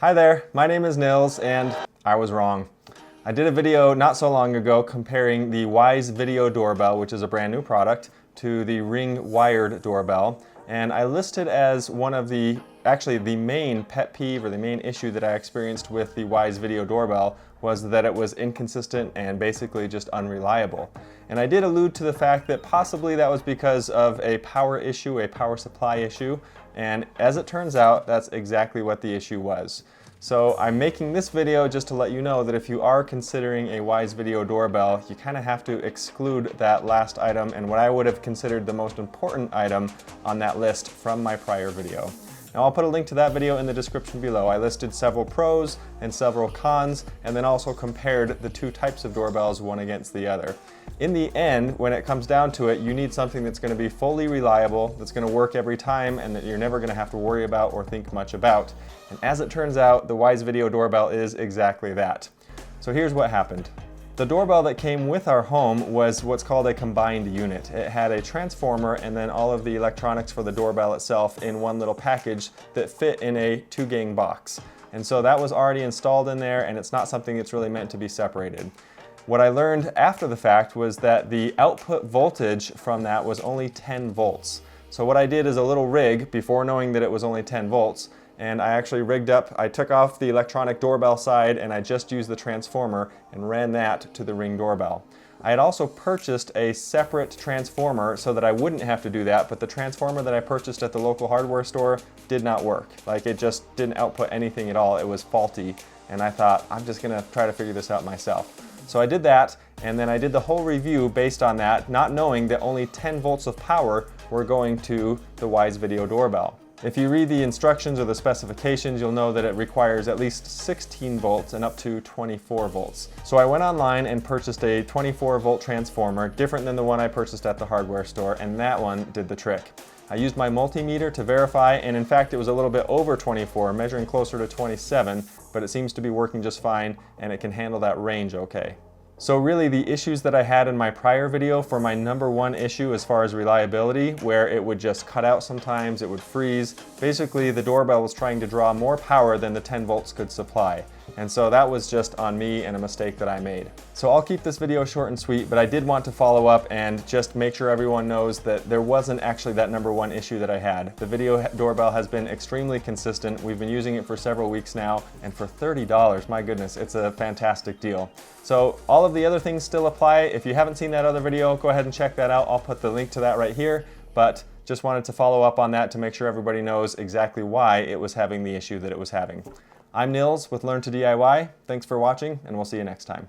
Hi there, my name is Nils and I was wrong. I did a video not so long ago comparing the Wyze Video Doorbell, which is a brand new product, to the Ring wired doorbell, and I listed as one of the main pet peeve or the main issue that I experienced with the Wyze Video Doorbell was that it was inconsistent and basically just unreliable. And I did allude to the fact that possibly that was because of a power issue, a power supply issue, and as it turns out, that's exactly what the issue was. So I'm making this video just to let you know that if you are considering a Wyze Video Doorbell, you kind of have to exclude that last item and what I would have considered the most important item on that list from my prior video. Now I'll put a link to that video in the description below. I listed several pros and several cons and then also compared the two types of doorbells one against the other. In the end, when it comes down to it, you need something that's going to be fully reliable, that's going to work every time, and that you're never going to have to worry about or think much about. And as it turns out, the Wyze Video Doorbell is exactly that. So here's what happened. The doorbell that came with our home was what's called a combined unit. It had a transformer and then all of the electronics for the doorbell itself in one little package that fit in a 2-gang box. And so that was already installed in there, and it's not something that's really meant to be separated. What I learned after the fact was that the output voltage from that was only 10 volts. So what I did is a little rig before knowing that it was only 10 volts, and I actually rigged up, I took off the electronic doorbell side and I just used the transformer and ran that to the Ring doorbell. I had also purchased a separate transformer so that I wouldn't have to do that, but the transformer that I purchased at the local hardware store did not work. Like, it just didn't output anything at all. It was faulty, and I thought, I'm just gonna try to figure this out myself. So I did that, and then I did the whole review based on that, not knowing that only 10 volts of power were going to the Wyze Video Doorbell. If you read the instructions or the specifications, you'll know that it requires at least 16 volts and up to 24 volts. So I went online and purchased a 24 volt transformer, different than the one I purchased at the hardware store, and that one did the trick. I used my multimeter to verify, and in fact it was a little bit over 24, measuring closer to 27, but it seems to be working just fine, and it can handle that range okay. So really the issues that I had in my prior video for my number one issue as far as reliability, where it would just cut out sometimes, it would freeze. Basically the doorbell was trying to draw more power than the 10 volts could supply. And so that was just on me and a mistake that I made. So I'll keep this video short and sweet, but I did want to follow up and just make sure everyone knows that there wasn't actually that number one issue that I had. The video doorbell has been extremely consistent. We've been using it for several weeks now, and for $30, my goodness, it's a fantastic deal. So all of the other things still apply. If you haven't seen that other video, go ahead and check that out. I'll put the link to that right here, but just wanted to follow up on that to make sure everybody knows exactly why it was having the issue that it was having. I'm Nils with Learn to DIY. Thanks for watching, and we'll see you next time.